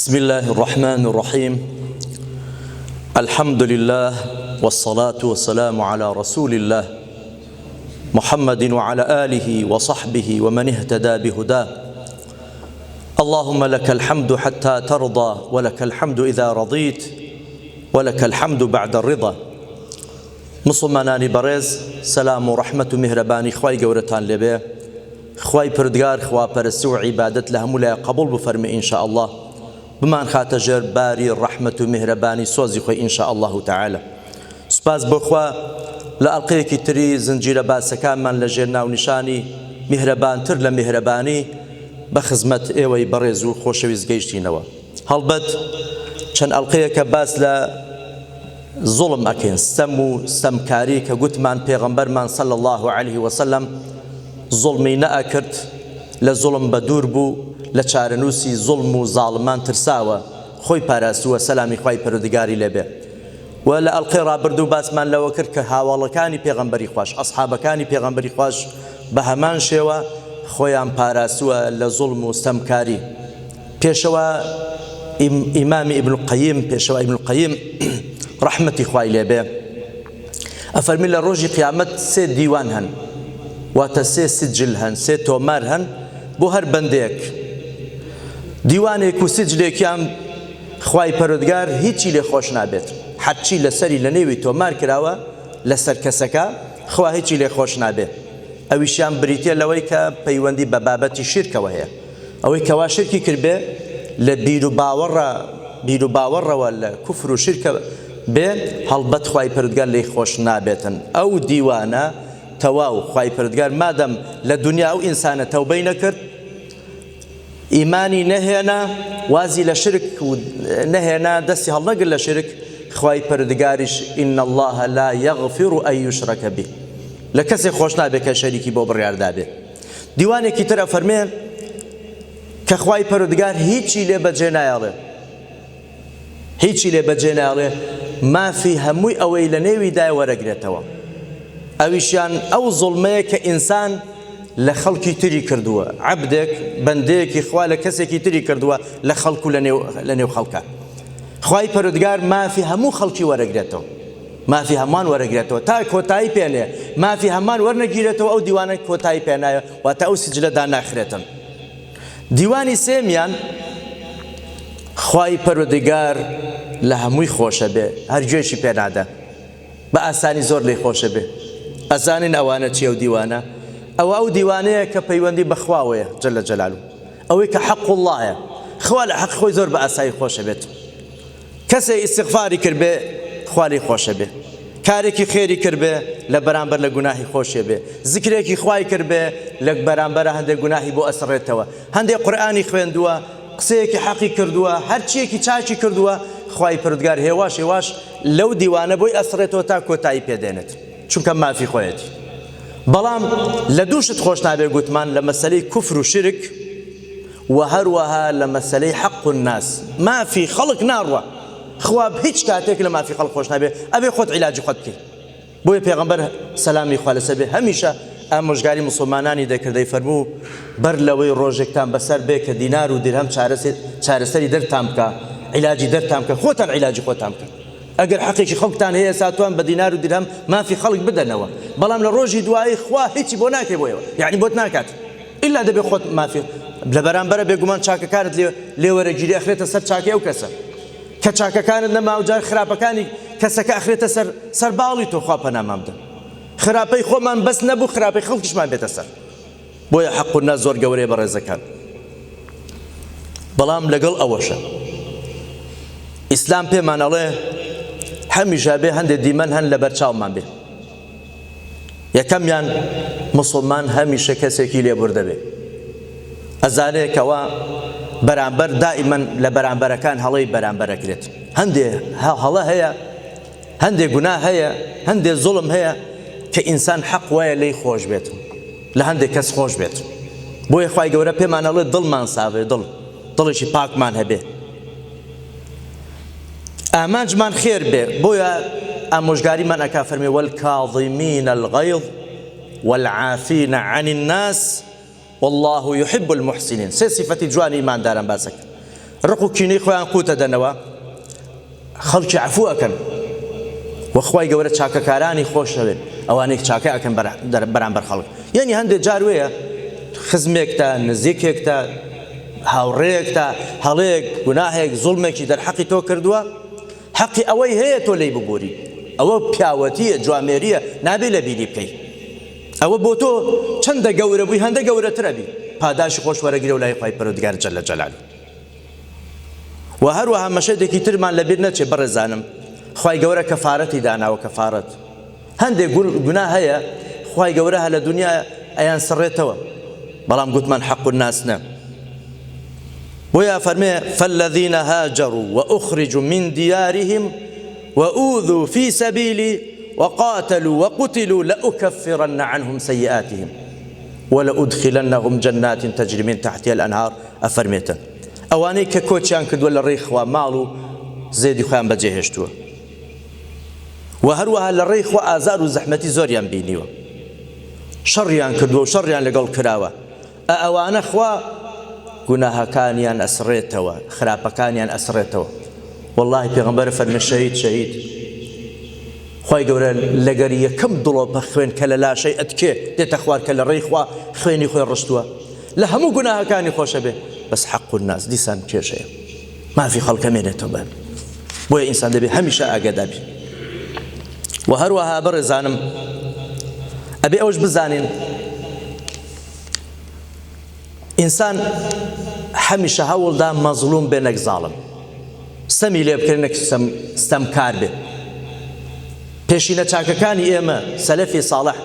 بسم الله الرحمن الرحيم الحمد لله والصلاة والسلام على رسول الله محمد وعلى آله وصحبه ومن اهتدى بهداه اللهم لك الحمد حتى ترضى ولك الحمد إذا رضيت ولك الحمد بعد الرضا مسلمانانی بەڕێز سەلام و ڕەحمەت و میهرەبانی خوای گەورەتان لێبێ خوای پردگار خواپەرستی و عیبادەت لە هەموو لای قبول بفەرمێ ئینشاء الله بمان خاتە ژێر باری ڕەحمەت و میهرەبانی سۆزی خۆی ئینشاء الله تعالى سوپاس بۆ خوا لە ئەڵقەیەکی تری زنجیرە باسەکانمان لە ژێر ناونیشانی میهرەبانتر لە میهرەبانی بە خزمەت ئێوەی بەڕێز و خۆشەویست گەیشتینەوە هەڵبەت چەند ئەڵقەیەکە باس لە ظلم ئەکەین ستەم و ستەمکاری کە گوتمان پێغەمبەرمان صلی الله عليه وسلم ظلمی نەئەکرد لە ظلم بە دوور بوو لە چارەنووسی ظلم و زاڵمان ترساوە خۆی پاراستووە سەلامی خوای پەروەردگاری لێبێ و لە ئەڵقەی ڕابردوو باسمان لەوە کرد کە هاوڵەکانی پێغەمبەری خوش ئەسحابەکانی پێغەمبەری خوش بە هەمان شێوە خۆیان پاراستووە لە ظلم و ستەمکاری پێشەوە ئیمامی ئیبن القەییم پێشەوە ئیبن القەییم ڕەحمەتی خوای لێبێ ئەفەرمی لە ڕۆژی قیامەت سێ دیوان هەن واتە سێ سجل هەن سێ تۆمار هەن بۆ هەر بەندێک دیوانێک و سجلێکیان خوای پەروەردگار هیچی لێ خۆش نابێت حەچی لەسەری لە نێوی تۆمار کراوە لەسەر کەسەکە خوا هیچی لێ خۆش نابێت ئەویشیان بریتە لەوەی کە پەیوەندی بە بابەتی شیرکەوە هەیە ئەوەی کەوا شرکی کردبێ لە بیر و باوەڕەوە لە کوفر و شرکە بێ هەڵبەت خوای پەروەردگار لێی خۆش نابێتن ئەو دیوانە تەواو خوای پەروەردگار مادەم لە دنیا ئەو ئینسانە تەوبەی نەکرد ئیمانی نەهێنا وازی لە شرک نەهێنا دەستی هەڵنەگرت لە شرک خوای پەروەردگاریش ئین الله لا یغفر ئەن یوشرک به لە کەسێک خۆش نابێت کە شەریکی بۆ بڕیاردا بێت دیوانێکی تر ئەفەرمێ کە خوای پەروەردگار هیچی لێ بەجێ نایەڵێ هیچی لێ بەجێ نایەڵێ مافی هەمووی ئەوەی لە نێویدای وەرەگرێتەوە ئەویشیان ئەو زوڵمەیە کە ئینسان لە خەڵکی تری کردووە عەبدێک بەندەیەکی خوا لە کەسێکی تری کردووە لە خەڵک و لە نێو خەڵکە خوای پەروەردگار مافی هەموو خەڵکی وەرەگرێتەوە مافی هەمان وەرەگرێتەوە تا کۆتایی پێنێ مافی هەمان وەرنەگیرێتەوە ئەو دیوانە کۆتایی پێنایە واتە ئەو سجلە داناخرێتن دیوانی سێمیان خوای پەروەردگار لە هەمووی خۆشە بێ هەرگوێشی پێنادە بە ئاسانی زۆر لێی خۆشە بێ ئەزانین ئەوانە چی ئەو دیوانە ئەو دیوانەیە کە پەیوەندی بەخواوەیە جەلە جەلالو ئەوەی کە حەق اللهە خوا لە حەق خۆی زۆر بە ئاسایی خۆشە بێت کەسێ ئیستیغفاری کرد بێ خوا لێی خۆشە بێ کارێکی خێری کرد بێ لە بەرامبەر لە گوناهی خۆشێ بێ زیکرێکی خوای کرد بێ لە بەرامبەرە هەندێک گوناهی بۆ ئەسڕێتەوە هەندێک قورئانی خوێندووە قسەیەکی حەقی کردووە هەرچیەکی چاکی کردووە خوای پەروەردگار هێواش لەو دیوانە بۆی ئەسڕێتەوە تا کۆتایی پێدێنێت چونکە مافی خۆیەتی بەڵام لە دووشت خۆش نابێ گوتمان لە مەسەلەی کوفر و شرک و هەروەها لە مەسەلەی حەق الناس مافی خەڵک ناڕوە خوا هیچ کاتێک لە مافی خەڵک خۆش نابێ ئەبێ خۆت عیلاجی خۆت بکەیت بۆیە پێغەمبەر سەلامی خوا لەسەر بێ هەمیشە ئامۆژگاری مسلمانانی دەکردەی فەرموو بەر لەوەی ڕۆژێکتان بەسەر بێ کە دینار و دیرهەم چارەسەری دەرتان بکە عیلاجی دەرتان بکە خۆتان عیلاجی خۆتان بکە ئەگەر حەقێکی خەڵکتان هەیە ساتوان بە دینار و دیرهەم مافی خەڵک بدەنەوە بەڵام لە ڕۆژی دوایی خوا هیچی بۆ ناکەی بۆیەوە یعنی بۆت ناکات ئیلا دەبێ خۆت مافی لە بەرامبەرە بێگومان چاکەکانت لێ وەرەگیری ئەخرێتە سەر چاکەی ئەو کەسە کە چاکەکانت نەما و جار خراپەکانی کەسەکە ئەخرێتە سەر باڵی تۆ خوا پەنامان بدە خراپەی خۆمان بەس نەبوو خراپەی خەڵکیشمان بێتە سەر بۆیە حەق الناس زۆر گەورەیە بە ڕێزەکان بەڵام لەگەڵ ئەوەشە ئیسلام پێمان ئەڵێ هەمیشە بێ هەندێک دیمەن هەن لە بەرچاومان بێ یەکەمیان موسڵمان هەمیشە کەسێکی لێبوردە بێ ئەزانەیەکەوە بەرامبەر دائیمەن لە بەرامبەرەکان هەڵەی بەرامبەرەکرێت هەندێک هەڵە هەیە هەندێک گوناه هەیە هەندێک زوڵم هەیە کە ئینسان حەق وایە لێی خۆش بێت لە هەندێک کەس خۆش بێت بۆیە خوای گەورە پێمان ئەڵێ دڵمان ساوێ دڵێکی پاکمان هەبێ ئامانجمان خێر بێ بۆیە ئامۆژگاریمان ئەکا فەرمێ والکاظیمین الغەیظ والعافین عن الناس والله يحب المحسنين سێ سیفەتی جوانی ئیمانداران باسەکە ڕق و کینەی خۆیان قوتە دەنەوە خەڵکی عەفو ئەکەن وەخوای گەورە چاکەکارانی خۆش دەوێت ئەوانەی چاکە ئەکەن بەرامبەر خەڵک یعنی هەندێک جار وەیە خزمێکتە نزیکێکتە هاوڕێیەکتە هەڵەیەک گوناهێک زوڵمێکی دەرحەقی تۆ کردووە حەقی ئەوەی هەیە تۆ لێی ببووری ئەوە پیاوەتیە جوامێریە نابێ لە بیری بکەی ئەوە بۆ تۆ چەندە گەورە بووی هەندە گەورەترە بی پاداشی خۆش وەرەگرە و لای خوای پەروەردگار جەلە جەلاله و هەروەها مەشهدێکی ترمان لەبیر نەچێ بەڕێزانم خوای گەورە کەفارەتی داناوە کەفارەت هەندێک گوناه هەیە خوای گەورە هە لە دنیا ئەیان سڕێتەوە بەڵام گوتمان حەق الناس نە بۆیە فەرمێ فالذين هاجروا وأخرجوا من ديارهم وأوذوا في سبيلي وقاتلوا وقتلوا لأكفرن عنهم سيئاتهم ولأدخلنهم جنات تجري من تحتها الأنهار أفرميتا ئەوانەی کە کۆچیان کردووە لە ڕێی خوا ماڵ و زێدی خۆیان بەجێهێشتووە و هەروەها لە ڕێی خوا ئازار و زەحمەتی زۆریان بینیوە شەڕیان کردووە و شەڕیان لەگەڵ کراوە ئەوانە خوا گوناهەکانیان ئەسڕێتەوە خراپەکانیان ئەسڕێتەوە واللهی پێغەمبەر فەرمێ شەهید خوای گەورە لەگەر یەکەم دڵۆپە خوێن کە لە لاشەی ئەتکێ دێتە خوار کە لە ڕێی خوا خوێنی خۆی ڕشتووە لە هەموو گوناهەکانی خۆشە بێ بەس حەق الناس دیسان کێشەیە مافی خەڵکە مێنێتەوە بەن بۆیە ئینسان دەبێ هەمیشە ئاگادار بێ و هەروەها بەڕێزانم ئەبێ ئەوش بزانین ئینسان هەمیشە هەوڵدا مەزلوم بێ نەک زاڵم ستەمی لێ بکرێ نەک ستەمکار بێ پێشینە چاکەکانی ئێمە سەلەفی ساڵح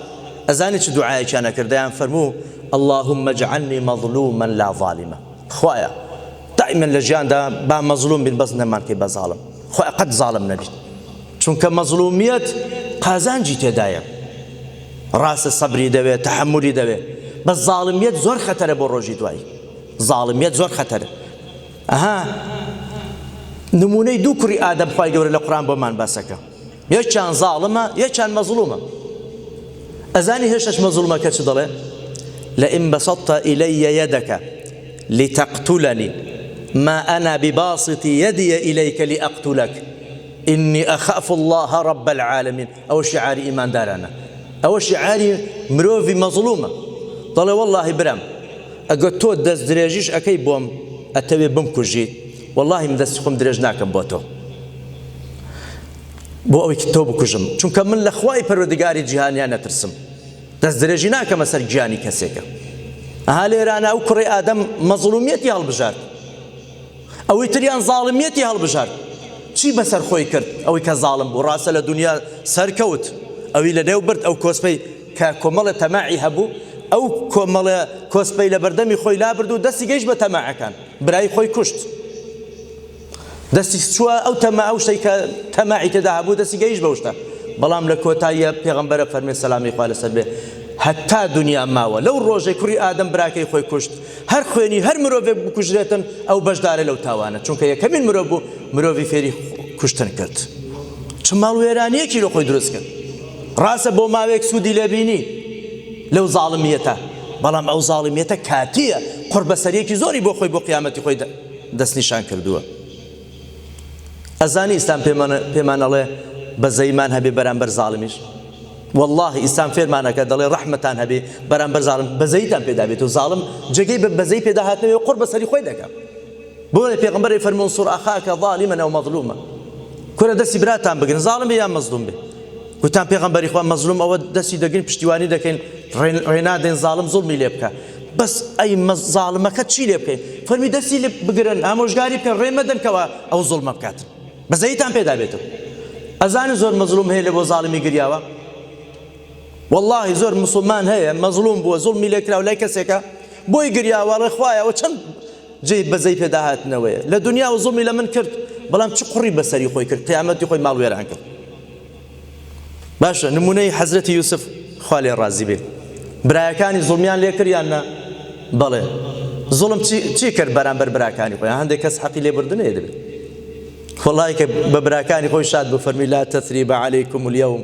ئەزانی چ دوعایەکیان ئەکردیان فەرموو اللهم اجعلني مظلوما لا ظالما خوایا دائما لە ژیاندا با مەزلوم بین بەس نەمانکەی بە زاڵم خوایا قەت زاڵم نەبین چونکە مەزلومیەت قازانجی تێدایە ڕاستە سەبری دەوێت تەحەمولی دەوێت بەس زاڵمیەت زۆر خەتەرە بۆ ڕۆژی دوایی زاڵمیەت زۆر خەتەرە ئەها نمونەی دوو کوڕی ئادەم خوای گەورە لە قورئان بۆمان باسەکە یەکیان زاڵمە یەکیان مەزلومە ئەزانی هێشتش مەزلومەکە چ دەڵێ لئن بسطت إلي يدك لتقتلني ما أنا بباسط يدي إليك لأقتلك إني أخاف الله رب العالمين أو شعار إيمان دارنا أو شعار مروفي مظلومة طلع والله برام أقول تو دست دريجيش أكي بوم أتبي بمكجيت والله مدستكم دريج ناكم بوتو بۆ ئەوەی تۆ بکوژم چونکە من لە خوای پەروەردگاری جیهانیان نەترسم دەست درێژی ناکەمە سەر گیانی کەسێکە ئەها لێرانە ئەو کوڕی ئادەم مەزلومیەتی هەڵبژارد ئەوەی تریان زاڵمیەتی هەڵبژارد چی بەسەر خۆی کرد ئەوەی کە زاڵم بوو ڕاستە لە دنیا سەرکەوت ئەوی لە نێو برد ئەو کۆسپەی کە کۆمەڵە تەماعی هەبوو ئەو کۆمەڵە کۆسپەی لە بەردەمی خۆی لابرد و دەستی گەیشت بە تەماعەکان برای خۆی کوشت دەستی چووە ئەو تەماع ئەو شتەی کە تەماعی تێدا هەبوو دەستی گەیشت بەو شتە بەڵام لە کۆتاییە پێغەمبەرە فەرمێ سەلامی خوا لەسەر بێ هەتا دنیا ماوە لەو ڕۆژەی کوڕی ئادەم براکەی خۆی کوشت هەر خوێنی هەر مرۆڤێک بکوژرێتن ئەو بەشدارە لەو تاوانە چونکە یەکەمین مرۆڤ بوو مرۆڤی فێری کوشتن کرد چ ماڵ وێرانیەکی لە خۆی دروست کرد ڕاستە بۆ ماوەیەک سوودی لێبینی لەو زاڵمیەتە بەڵام ئەو زاڵمیەتە کاتیە قوربەسەریەکی زۆری بۆ خۆی بۆ قیامەتی خۆی دەستنیشان کردووە ئەزانی ئیسلام پێمان ئەڵێ بەزەیمان هەبێ بەرامبەر زاڵمیش والله ئیسلام فێرمانەکە دەڵێ ڕەحمەتان هەبێ بەرامبەر زاڵم بەزەیتان پێدا بێت و زاڵم جێگەی بەزەی پێدا هاتنەوە قوربەسەری خۆی دەکات بۆیە پێغەمبەری فەرمووی انصر ئەخاکە ظالما ئەو مەظلوما کورە دەستی براتان بگرن زاڵم بێ یان مەزلوم بێ گوتان پێغەمبەری خوا مەزلوم ئەوە دەستی دەگرین پشتیوانی دەکەین ڕێنادەین زاڵم زوڵمی لێ بکە بەس ئەی زاڵمەکە چی لێ بکەین فەرمی دەستی لێ بگرن ئامۆژگاری بکەن ڕێ مەدەنکەوە ئەو زوڵمە بکاتن بەزەیتان پێدا بێتەوە ئەزانی زۆر مەزلوم هەیە لە بۆ زاڵمی گریاوە والله زۆر مسلمان هەیە مەزلوم بووە زوڵمی لێ کراوە لای کەسێکە بۆی گریاوە ڕێ خوایەوە چەند جێی بەزەی پێدا هاتنەوەیە لە دنیا و زوڵمی لە من کرد بەڵام چ قوڕی بەسەری خۆی کرد قیامەتی خۆی ماڵ وێران کرد باشە نمونەی حەزرەتی یوسف خوا لێ ڕازی بێت برایەکانی زوڵمیان لێ کردیان نا بەڵێ زوڵم چی کرد بەرامبەر براکانی خۆی هەندێک کەس حەقی لێبردنەیە دەبێت والله کە بە براکانی خۆی شاد بوو فەرمی لا تثریب عەلەیکم اليوم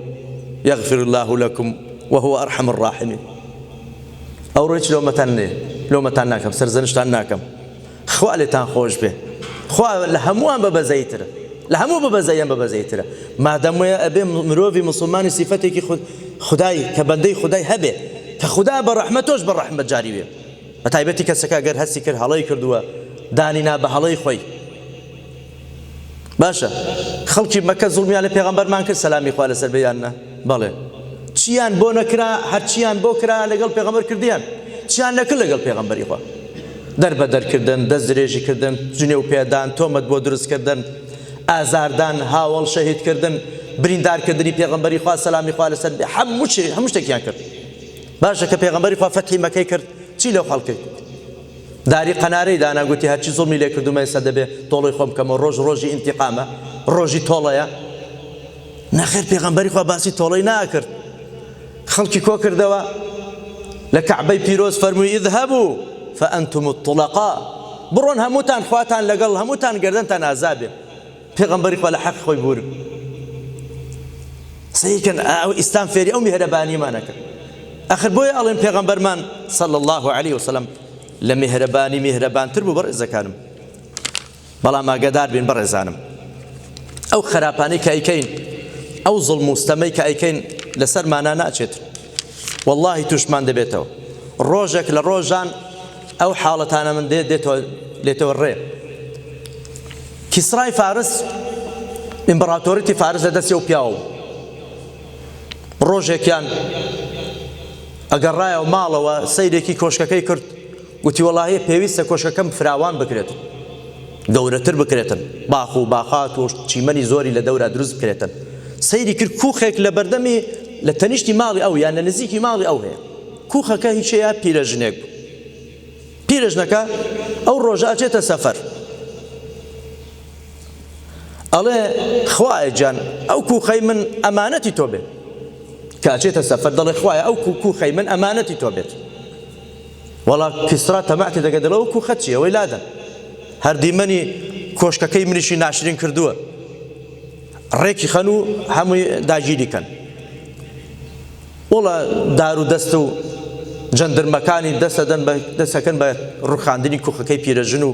يغفر الله لكم وهو أرحم الراحمين ئەو ڕۆیچ لۆمەتان ناکەم سەرزەنشتان ناکەم خوا لێتان خۆش بێ خوا لە هەمووان بەبەزەیترە لە هەموو بەبەزەیان بەبەزەیترە مادەموەیە ئەبێ مرۆڤی مسلمانی سیفەتێکی خودای کە بەندەی خودای هەبێ کە خوددا بە ڕەحمەت تۆش بە ڕەحمەت جاری بێ بە تایبەتی کەسەکە گەر هەستی کرد هەڵەی کردووە دانینا بە هەڵەی خۆی باشە خەڵکی مەکە زوڵمیان لە پێغەمبەرمان کرد سەلامی خوا لەسەر بێیاننا بەڵێ چیان بۆ نەکرا هەرچیان بۆ کرا لەگەڵ پێغەمبەر کردیان چیان نەکرد لەگەڵ پێغەمبەری خوا دەربەدەرکردن دەست درێژیکردن جنێ و پێدان تۆمەت بۆ دروستکردن ئازاردان هاوڵ شەهیدکردن بریندارکردنی پێغەمبەری خوا سەلامی خوا لەسەر بێ هەموو شتێکیان کرد باشە کە پێغەمبەری خوا فەتحی مەکەی کرد چی لەو خەڵکی داری قەنارەی دانا گوتی هەرچی زوڵمی لێ کردومە ئێستا دەبێ تۆڵی خۆم بکەمەوە ڕۆژی ئینتیقامە ڕۆژی تۆڵەیە نەخێر پێغەمبەری خوا باسی تۆڵەی ناکرد خەڵکی کۆ کردەوە لە کەعبەی پیرۆز فەرمووی اذهبوا فأنتم الطلقاء بڕۆن هەمووتان خواتان لەگەڵ هەمووتان گەردەنتان ئازابێ پێغەمبەری خوا لە حەق خۆی بور سەیکەن ئەو ئیسلام فێری ئەو میهرەبانیمانەکە ئەخر بۆیە ئەڵێن پێغەمبەرمان صلی الله عليه وسلم لە میهرەبانی میهرەبانتر بوو بەڕێزەکانم بەڵام ئاگادار بین بەڕێزانم ئەو خراپانەی کە ئەیکەین ئەو زوڵم و ستەمەی کە ئەیکەین لەسەرمانە ناچێت واللهی توشمان دەبێتەوە ڕۆژێک لە ڕۆژان ئەو حاڵەتانە من لێتەوە ڕێ کیسرای فارس ئیمپەراتۆریەتی فارس لەدەستی ئەو پیاوە ڕۆژێکیان ئەگەڕایەوە ماڵەوە سەیرێکی کۆشکەکەی کرد گوتی وەڵاهی پێویستە کۆشکەکەم فراوان بکرێت گەورەتر بکرێتن باخ و باخات و چیمەنی زۆری لە دەورە دروست بکرێتن سەیری کرد کوخێک لە بەردەمی لە تەنیشتی ماڵی ئەو یان لە نزیکی ماڵی ئەو هەیە کوخەکە هیچەیە پیرەژنێک بوو پیرەژنەکە ئەو ڕۆژە ئەچێتە سەفەر ئەڵێ خوایە گیان ئەو کوخەی من ئەمانەتی تۆ بێت کاچێتە سەفەر دەڵێ خوایە ئەو کوخەی من ئەمانەتی تۆ بێت وەڵا کیسرا تەماعتی دەگە دەڵێ ئەو کوخە چییە ئەوەی لادەن هەر دیمەنی کۆشکەکەی منیشی ناشرین کردووە ڕێکی خەن و هەمووی داگیری کەن وڵا دار و دەست و جەندرمەکانی دەستەکەن بە ڕوخاندنی کوخەکەی پیرەژن و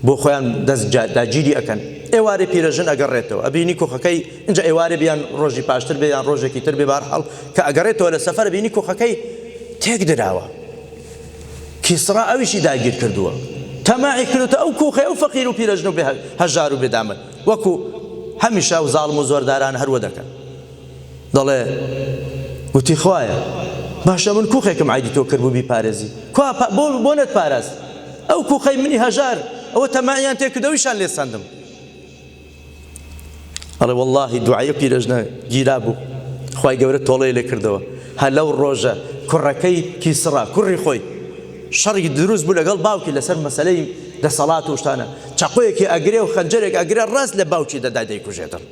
بۆ خۆیان دەست داگیری ئەکەن ئێوارێ پیرەژن ئەگەڕێتەوە ئەبینی کوخەکەی اینجا ئێوارێ بیان ڕۆژی پاشتر بێ یان ڕۆژێکی تر بێ بەهەرحاڵ کە ئەگەڕێتەوە لە سەفەر بینی کوخەکەی تێک دراوە کیسرا ئەویشی داگیر کردووە تەماعی کردوتە ئەو کوخەی ئەو فەقیر و پیرەژن و هەژار و بێدامن وەکو هەمیشە و زاڵم و زۆرداران هەروە دەکەن دەڵێ گوتی خوایە باشە من کوخێکم عیدی تۆ کرد بوو بیپارێزی بۆ نەتپارێز ئەو کوخەی منی هەژار ئەوە تەماعیان تێ کردەوەیشان لێ ساندم ئەڵێ وەڵڵاهی دوعای پیرەژنە گیرا بوو خوای گەورە تۆڵەی لێ کردەوە هە لەو ڕۆژە کوڕەکەی کیسرا کوڕی خۆی شەڕی دروست بوو لەگەڵ باوکی لەسەر مەسەلەی دەسەڵات و شتانە چاقۆیەکی ئەگرێ و خەنجەرێک ئەگرێ ڕاست لە باوکی دەدا دەیکوژێتن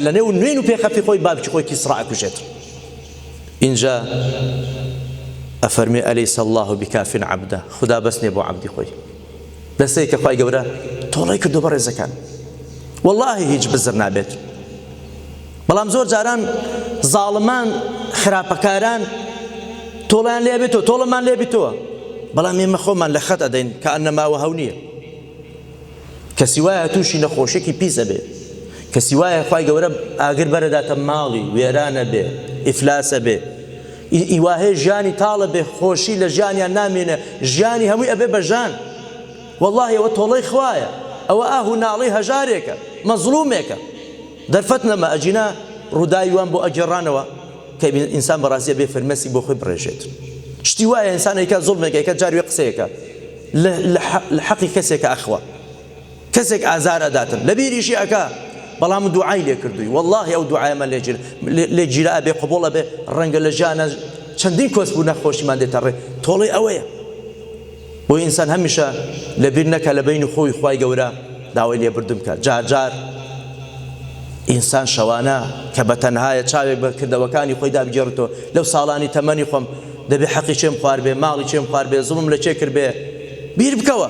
لە نێو نوێن و پێخەفی خۆی باوکی خۆی کیسرا ئەکوژێت اینجا ئەفەرمێ ئەلەیسە الله بکافین عەبدە خدا بەس نییە بۆ عەبدی خۆی دەستەیە کە خوای گەورە تۆڵەی کردو بەڕێزەکان واللهی هیچ بزر نابێت بەڵام زۆر جاران زاڵمان خراپەکاران تۆڵیان لێ بێتەوە تۆڵەمان لێ بێتەوە بەڵام ئێمە خۆمان لە خەت ئەدەین کە ئەنەماوە هەو نییە کەسی وایە تووشی نەخۆشێکی پیسە بێ کەسی وایە خوای گەورە ئاگر بەرەداتە ماڵی وێرانە بێ ئیفلاسە بێ ئیواهەیە ژیانی تاڵە بێ خۆشی لە ژیانیان نامێنە ژیانی هەمووی ئەبێ بە ژان واللهی ئەوە تۆڵەی خوایە ئەوە ئاهو ناڵی هەژارێکە مەزڵومێکە دەرفەت نەما ئەجینا ڕووداوی وان بۆ ئەگەڕانەوە کە ئینسان بەڕاستیە بێ فرمەسی بۆ خۆی بڕێژێت شتی وایە ئینسانێکە زوڵمێکە جاروێ قسەیەکە لە حەقی کەسێکە ئەخوا کەسێک ئازار ئەداتن لە بیریشی ئەکا بەڵام دوعای لێ کردووی واللهی ئەو دوعایەمە لێ گیرا ئەبێ قبوڵ ئەبێ ڕەنگە لە ژیانە چەندین کۆس بوو نەخۆشیمان دێتە ڕێ تۆڵی ئەوەیە بۆی ئینسان هەمیشە لەبیر نەکە لە بینی خۆی خوای گەورە داوای لێبردن بکات جار ئینسان شەوانە کە بەتەنهایە چاوێک بە کردەوەکانی خۆی دابگێڕێتەوە لەو ساڵانی تەمەنی خۆم دەبێ حەقی چێم خوار بێ ماڵی چێم خوار بێ زوڵم لە چێ کرد بێ بیر بکەوە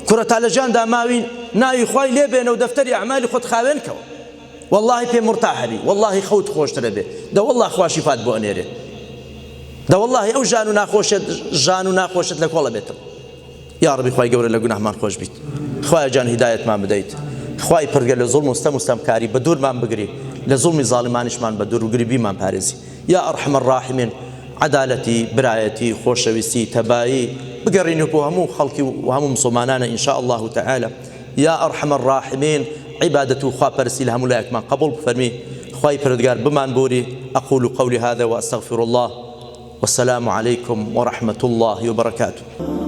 کوڕە تا لە ژیاندا ماوین ناوی خوای لێ بێنە و دەفتەری ئەعمالی خۆت خاوێنکەوە واللهی پێ مرتاحەبی واللهی خەوت خۆشترە بێ دە والله خوا شیفات بۆ ئەنێرێ دە واللهی ئەو ژان و ناخۆشت لە کۆڵە بێتم یا ربی خوای گەورە لە گوناهمان خۆش بیت، خوای جان هیدایەتمان بدەیت، خوای پردگە لە زوڵم و ستەمکاری بە دوورمان بگری، لە زوڵمی زاڵمانیشمان بە دوور بگری، بیمان پارێزی یا ئەرحەم الراحمین. عدالەتی، برایەتی، خۆشەویستی، تەبایی بگەڕینە بۆ هەموو خەڵکی و هەموو مسلمانانە ئینشاء الله تعالى. یا ئەرحەم الراحمین، عیبادەت و خواپەرستی لە هەموو لایەکمان قبول بفەرمی، خوای پروردگار بمان بوری. أقول قولي هذا وأستغفر الله، والسلام عليكم ورحمة الله وبركاته.